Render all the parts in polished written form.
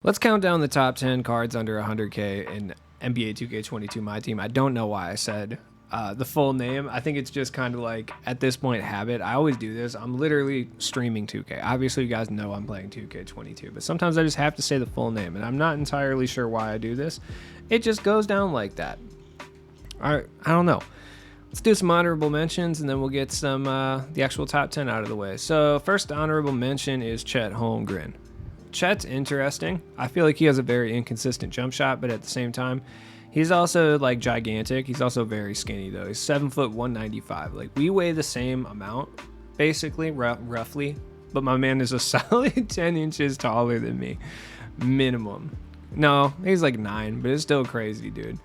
Let's count down the top 10 cards under 100K in NBA 2K22 My Team. I don't know why I said the full name. I think it's just kind of like, at this point, habit. I always do this. I'm literally streaming 2K. Obviously, you guys know I'm playing 2K22, but sometimes I just have to say the full name, and I'm not entirely sure why I do this. It just goes down like that. All right, I don't know. Let's do some honorable mentions, and then we'll get some the actual top 10 out of the way. So first honorable mention is Chet Holmgren. Chet's interesting. I feel like he has a very inconsistent jump shot, but at the same time, he's also like gigantic. He's also very skinny though. He's 7 foot 195. Like we weigh the same amount, basically, roughly. But my man is a solid 10 inches taller than me, minimum. No, he's like 9, but it's still crazy, dude.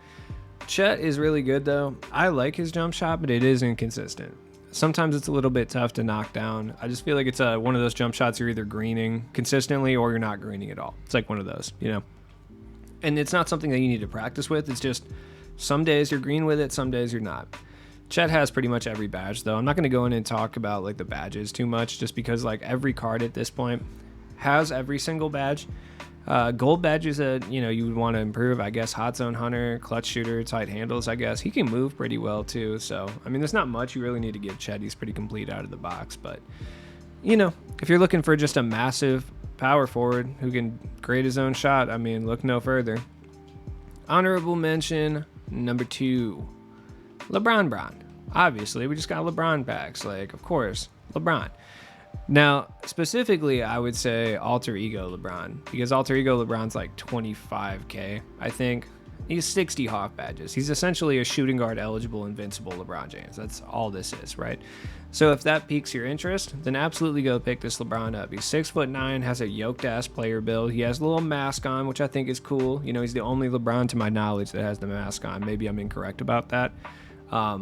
Chet is really good though. I like his jump shot, but it is inconsistent. Sometimes it's a little bit tough to knock down. I just feel like it's one of those jump shots you're either greening consistently or you're not greening at all. It's like one of those, you know? And it's not something that you need to practice with. It's just some days you're green with it, some days you're not. Chet has pretty much every badge though. I'm not going to go in and talk about like the badges too much just because like every card at this point has every single badge. Gold badges that you would want to improve, I guess. Hot zone hunter, clutch shooter, tight handles. I guess he can move pretty well too. So I mean, there's not much you really need to give Chet. He's pretty complete out of the box. But if you're looking for just a massive power forward who can grade his own shot, I mean, look no further. Honorable mention number 2, LeBron. Obviously, we just got LeBron packs. Like, of course, LeBron. Now, specifically, I would say Alter Ego LeBron, because Alter Ego LeBron's like 25K, I think. He's 60 Hoff badges. He's essentially a shooting guard eligible invincible LeBron James. That's all this is, right? So if that piques your interest, then absolutely go pick this LeBron up. He's 6'9", has a yoked ass player build. He has a little mask on, which I think is cool. He's the only LeBron to my knowledge that has the mask on. Maybe I'm incorrect about that. I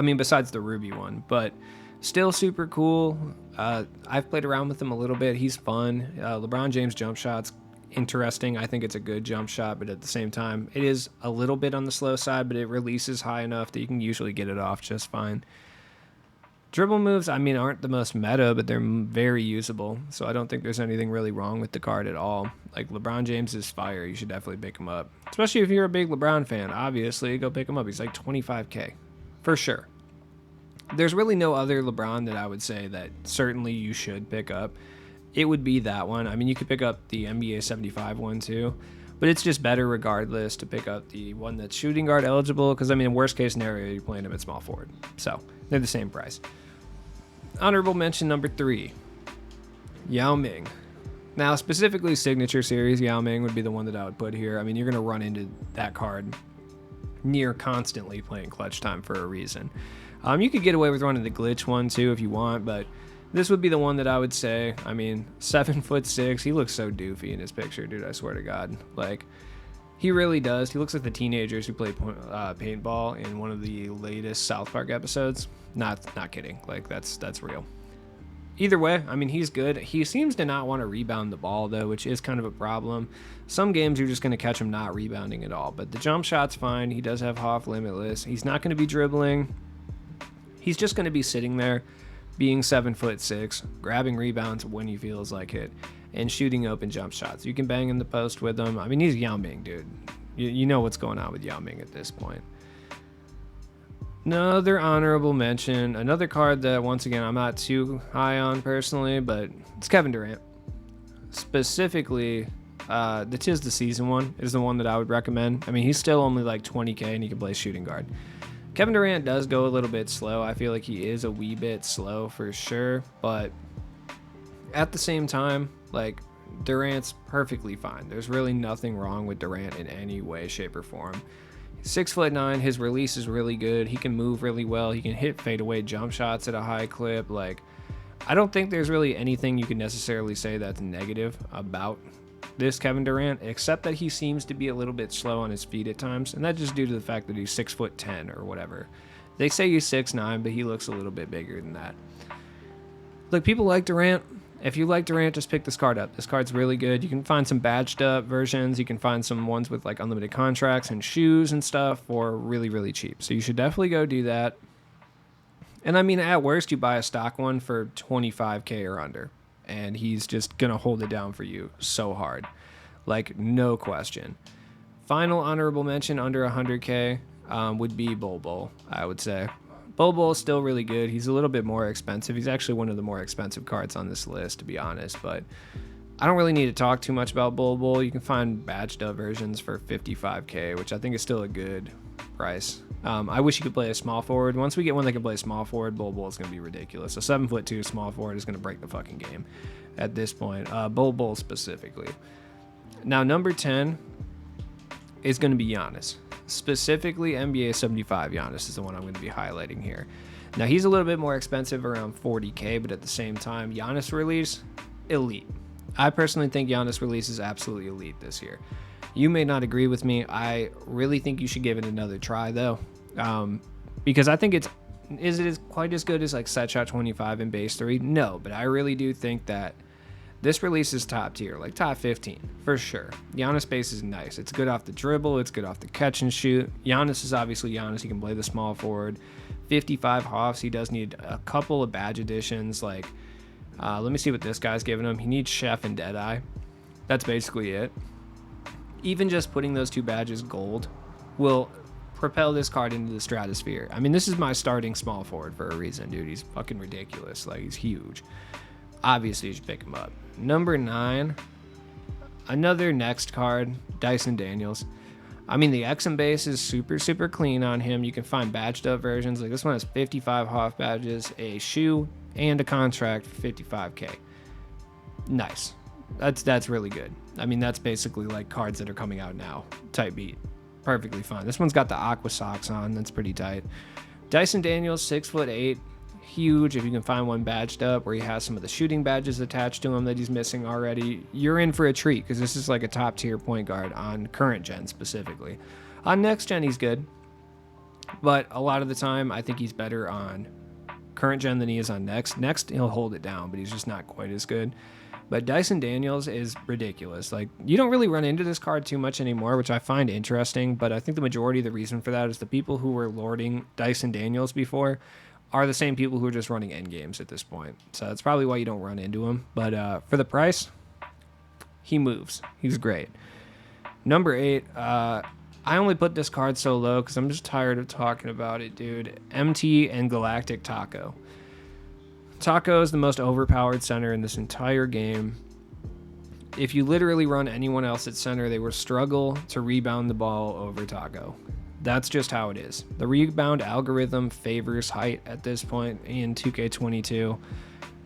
mean, besides the Ruby one, but still super cool. I've played around with him a little bit. He's fun. LeBron James jump shot's interesting. I think it's a good jump shot, but at the same time, it is a little bit on the slow side, but it releases high enough that you can usually get it off just fine. Dribble moves, I mean, aren't the most meta, but they're very usable, so I don't think there's anything really wrong with the card at all. Like, LeBron James is fire. You should definitely pick him up. Especially if you're a big LeBron fan, obviously, go pick him up. He's like 25K, for sure. There's really no other LeBron that I would say that certainly you should pick up. It would be that one. I mean, you could pick up the NBA 75 one too, but it's just better regardless to pick up the one that's shooting guard eligible because, I mean, worst case scenario, you're playing him at small forward. So they're the same price. Honorable mention number 3, Yao Ming. Now, specifically Signature Series, Yao Ming would be the one that I would put here. I mean, you're going to run into that card near constantly playing clutch time for a reason. You could get away with running the glitch one too if you want, but this would be the one that I would say. I mean, 7'6". He looks so doofy in his picture, dude. I swear to God. Like, he really does. He looks like the teenagers who play paintball in one of the latest South Park episodes. Not kidding. Like, that's real. Either way, I mean, he's good. He seems to not want to rebound the ball, though, which is kind of a problem. Some games, you're just going to catch him not rebounding at all. But the jump shot's fine. He does have Hoff Limitless. He's not going to be dribbling. He's just going to be sitting there, being 7'6", grabbing rebounds when he feels like it, and shooting open jump shots. You can bang in the post with him. I mean, he's Yao Ming, dude. You know what's going on with Yao Ming at this point. Another honorable mention, another card that, once again, I'm not too high on personally, but it's Kevin Durant. Specifically, the 'Tis the Season one is the one that I would recommend. I mean, he's still only like 20K, and he can play shooting guard. Kevin Durant does go a little bit slow. I feel like he is a wee bit slow for sure, but at the same time, like, Durant's perfectly fine. There's really nothing wrong with Durant in any way, shape, or form. 6'9", his release is really good. He can move really well. He can hit fadeaway jump shots at a high clip. Like, I don't think there's really anything you can necessarily say that's negative about this Kevin Durant, except that he seems to be a little bit slow on his feet at times, and that's just due to the fact that he's 6'10" or whatever. They say he's 6'9", but he looks a little bit bigger than that. Look, people like Durant. If you like Durant, just pick this card up. This card's really good. You can find some badged up versions. You can find some ones with like unlimited contracts and shoes and stuff for really, really cheap. So you should definitely go do that. And I mean, at worst, you buy a stock one for 25K or under, and he's just going to hold it down for you so hard. like no question. Final honorable mention under 100K would be Bol, I would say. Bol is still really good. He's a little bit more expensive. He's actually one of the more expensive cards on this list, to be honest, but I don't really need to talk too much about Bol. You can find badged up versions for 55K, which I think is still a good price. I wish you could play a small forward. Once we get one that can play small forward, Bol is going to be ridiculous. A 7'2" small forward is going to break the fucking game at this point. Bol specifically. Now, number 10 is going to be Giannis. Specifically, NBA 75 Giannis is the one I'm going to be highlighting here. Now, he's a little bit more expensive, around 40K, but at the same time, Giannis release, elite. I personally think Giannis release is absolutely elite this year. You may not agree with me. I really think you should give it another try, though, because I think is it quite as good as like Set Shot 25 and Base 3? No, but I really do think that this release is top tier, like top 15 for sure. Giannis base is nice. It's good off the dribble. It's good off the catch and shoot. Giannis is obviously Giannis. He can play the small forward. 55 Hoffs. He does need a couple of badge additions. Like, let me see what this guy's giving him. He needs Chef and Deadeye. That's basically it. Even just putting those two badges gold will propel this card into the stratosphere. I mean, this is my starting small forward for a reason, dude. He's fucking ridiculous. Like, he's huge. Obviously, you should pick him up. Number 9, another next card, Dyson Daniels. I mean, the XM base is super, super clean on him. You can find badged up versions. Like, this one has 55 Hoff badges, a shoe, and a contract for 55K. Nice. That's really good. I mean, that's basically like cards that are coming out now type beat. Perfectly fine. This one's got the Aqua socks on. That's pretty tight. Dyson Daniels, 6'8", huge. If you can find one badged up where he has some of the shooting badges attached to him that he's missing already, you're in for a treat, because this is like a top tier point guard on current gen specifically. On next gen, he's good, but a lot of the time I think he's better on current gen than he is on next. Next, he'll hold it down, but he's just not quite as good. But Dyson Daniels is ridiculous. Like, you don't really run into this card too much anymore, which I find interesting, but I think the majority of the reason for that is the people who were lording Dyson Daniels before are the same people who are just running end games at this point. So that's probably why you don't run into him. But for the price, he moves. He's great. Number 8, I only put this card so low because I'm just tired of talking about it, dude. MT and Galactic Taco. Taco is the most overpowered center in this entire game. If you literally run anyone else at center, they will struggle to rebound the ball over Taco. That's just how it is. The rebound algorithm favors height at this point in 2K22.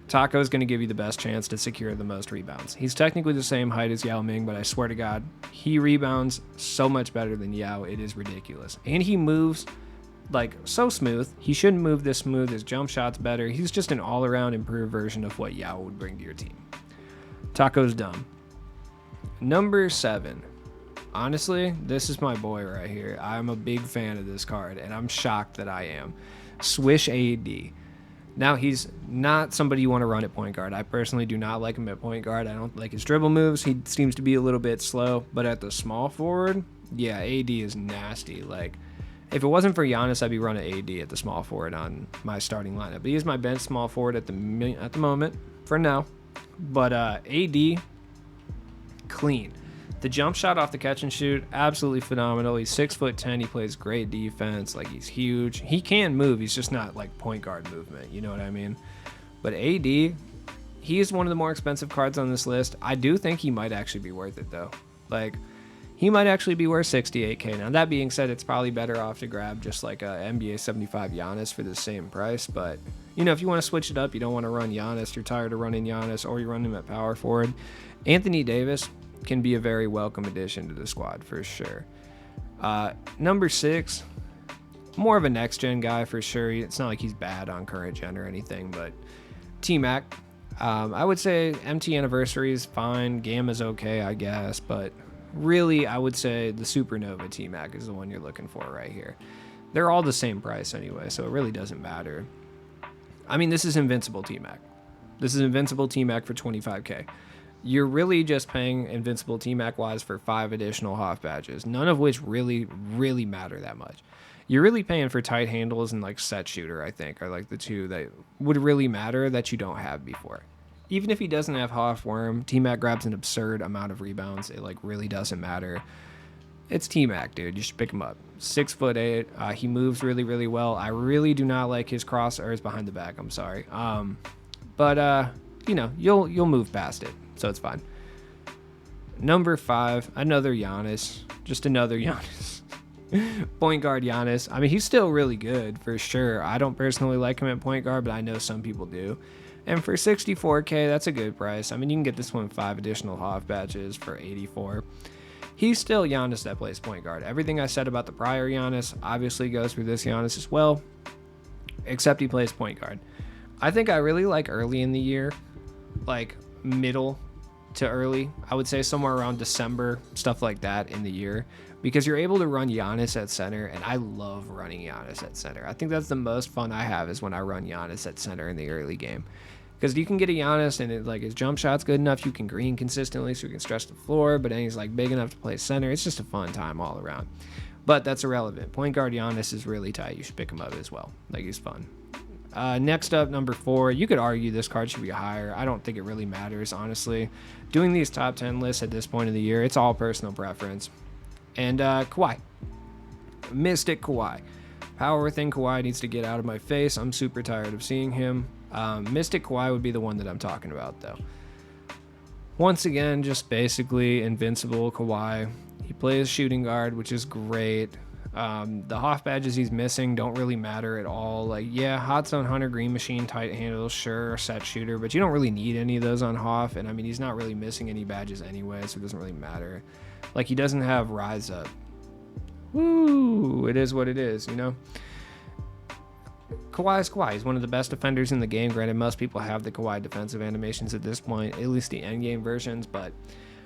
Taco is going to give you the best chance to secure the most rebounds. He's technically the same height as Yao Ming, but I swear to God, he rebounds so much better than Yao. It is ridiculous. And he moves like so smooth. He shouldn't move this smooth. His jump shot's better. He's just an all-around improved version of what Yao would bring to your team. Taco's dumb. Number 7. Honestly, this is my boy right here. I'm a big fan of this card, and I'm shocked that I am. Swish AD. Now, he's not somebody you want to run at point guard. I personally do not like him at point guard. I don't like his dribble moves. He seems to be a little bit slow, but at the small forward, yeah, AD is nasty. Like, if it wasn't for Giannis, I'd be running AD at the small forward on my starting lineup. But he is my bench small forward at the moment for now. But AD, clean. The jump shot off the catch and shoot, absolutely phenomenal. He's 6'10". He plays great defense. Like, he's huge. He can move. He's just not like point guard movement. You know what I mean? But AD, he is one of the more expensive cards on this list. I do think he might actually be worth it, though. Like, he might actually be worth 68K. Now, that being said, it's probably better off to grab just like a NBA 75 Giannis for the same price. But, you know, if you want to switch it up, you don't want to run Giannis, you're tired of running Giannis, or you run him at power forward, Anthony Davis can be a very welcome addition to the squad for sure. Number 6, more of a next gen guy for sure. It's not like he's bad on current gen or anything, but T-Mac. I would say MT Anniversary is fine. Gamma's okay, I guess, but really, I would say the Supernova T-Mac is the one you're looking for right here. They're all the same price anyway, so it really doesn't matter. I mean, this is Invincible T-Mac. This is Invincible T-Mac for 25K. You're really just paying Invincible T-Mac wise for 5 additional Hoff badges, none of which really, really matter that much. You're really paying for tight handles and like set shooter, I think, are like the two that would really matter that you don't have before. even if he doesn't have Hoff Worm, T-Mac grabs an absurd amount of rebounds. It like really doesn't matter. It's T-Mac, dude. You should pick him up. 6'8". He moves really, really well. I really do not like his cross or his behind the back. I'm sorry. But you know, you'll move past it, so it's fine. Number 5, another Giannis. Just another Giannis. Point guard Giannis. I mean, he's still really good for sure. I don't personally like him at point guard, but I know some people do. And for 64K, that's a good price. I mean, you can get this one 5 additional Hoff badges for 84. He's still Giannis that plays point guard. Everything I said about the prior Giannis obviously goes for this Giannis as well, except he plays point guard. I think I really like early in the year, like middle to early. I would say somewhere around December, stuff like that in the year, because you're able to run Giannis at center, and I love running Giannis at center. I think that's the most fun I have is when I run Giannis at center in the early game. Because you can get a Giannis and it, like his jump shot's good enough, you can green consistently so you can stretch the floor, but then he's like big enough to play center. It's just a fun time all around. But that's irrelevant. Point guard Giannis is really tight. You should pick him up as well. Like, he's fun. Next up, number 4. You could argue this card should be higher. I don't think it really matters, honestly. Doing these top 10 lists at this point of the year, it's all personal preference. And Kawhi. Mystic Kawhi. Power thing Kawhi needs to get out of my face. I'm super tired of seeing him. Mystic Kawhi would be the one that I'm talking about, though. Once again, just basically invincible Kawhi. He plays shooting guard, which is great. The Hoff badges he's missing don't really matter at all. Like, yeah, Hot Zone Hunter, Green Machine, Tight Handles, sure, set shooter, but you don't really need any of those on Hoff. And I mean, he's not really missing any badges anyway, so it doesn't really matter. Like, he doesn't have Rise Up. Woo! It is what it is, you know? Kawhi is Kawhi. He's one of the best defenders in the game. Granted, most people have the Kawhi defensive animations at this point, at least the endgame versions, but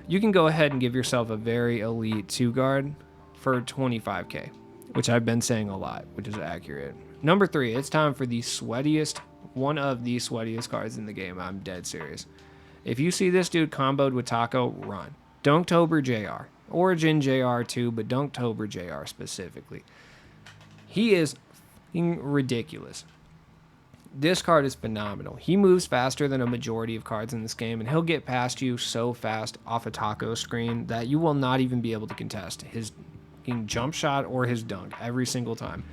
you can go ahead and give yourself a very elite 2-guard for 25K, which I've been saying a lot, which is accurate. Number 3, it's time for the sweatiest, one of the sweatiest cards in the game. I'm dead serious. If you see this dude comboed with Taco, run. Dunktober JR. Origin JR too, but Dunktober JR specifically. He is ridiculous. This card is phenomenal. He moves faster than a majority of cards in this game, and he'll get past you so fast off a taco screen that you will not even be able to contest his jump shot or his dunk every single time.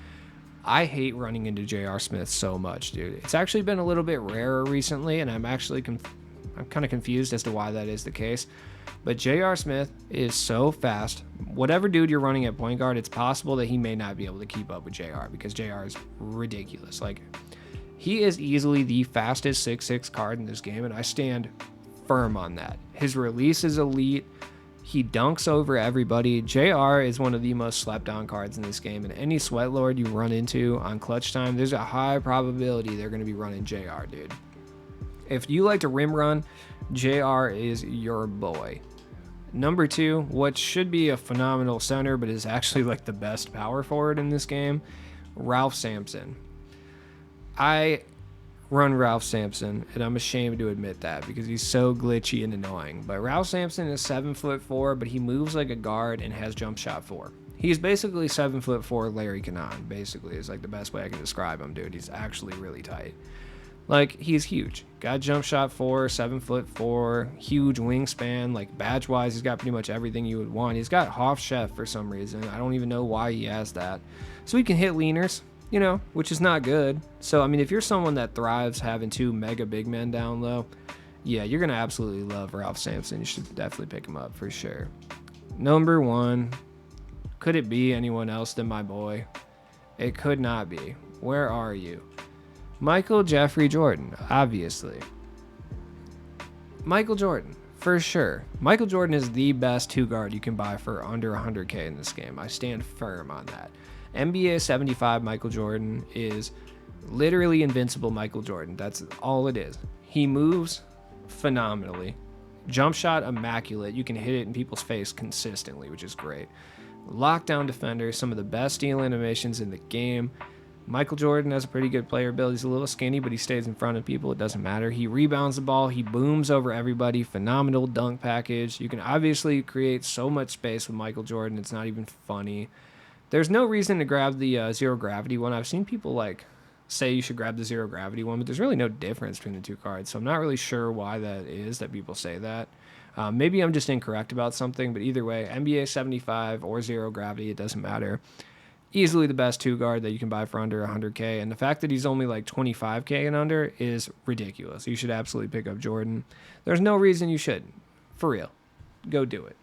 I hate running into J.R. Smith so much, dude. It's actually been a little bit rarer recently, and I'm actually I'm kind of confused as to why that is the case. But J.R. Smith is so fast. Whatever dude you're running at point guard, it's possible that he may not be able to keep up with J.R. because J.R. is ridiculous. Like, he is easily the fastest 6'6" card in this game, and I stand firm on that. His release is elite. He dunks over everybody. JR is one of the most slept on cards in this game, and any sweat lord you run into on clutch time, there's a high probability they're going to be running JR, dude. If you like to rim run, JR is your boy. Number 2, what should be a phenomenal center, but is actually like the best power forward in this game, Ralph Sampson. I run Ralph Sampson, and I'm ashamed to admit that because he's so glitchy and annoying. But Ralph Sampson is 7'4", but he moves like a guard and has jump shot 4. He's basically 7'4" Larry Cannon, basically, is like the best way I can describe him, dude. He's actually really tight. Like, he's huge. Got jump shot 4, 7'4", huge wingspan. Like, badge-wise, he's got pretty much everything you would want. He's got Hoff Chef for some reason. I don't even know why he has that. So he can hit leaners, you know, which is not good. So, I mean, if you're someone that thrives having 2 mega big men down low, yeah, you're going to absolutely love Ralph Sampson. You should definitely pick him up for sure. Number 1, could it be anyone else than my boy? It could not be. Where are you? Michael Jeffrey Jordan, obviously. Michael Jordan, for sure. Michael Jordan is the best 2-guard you can buy for under 100K in this game. I stand firm on that. NBA 75 Michael Jordan is literally invincible Michael Jordan. That's all it is. He moves phenomenally. Jump shot immaculate. You can hit it in people's face consistently, which is great. Lockdown defender, some of the best steal animations in the game. Michael Jordan has a pretty good player build. He's a little skinny, but he stays in front of people. It doesn't matter. He rebounds the ball. He booms over everybody. Phenomenal dunk package. You can obviously create so much space with Michael Jordan. It's not even funny. There's no reason to grab the zero gravity one. I've seen people like say you should grab the zero gravity one, but there's really no difference between the two cards. So I'm not really sure why that is that people say that. Maybe I'm just incorrect about something, but either way, NBA 75 or zero gravity, it doesn't matter. Easily the best two guard that you can buy for under 100K. And the fact that he's only like 25K and under is ridiculous. You should absolutely pick up Jordan. There's no reason you shouldn't. For real. Go do it.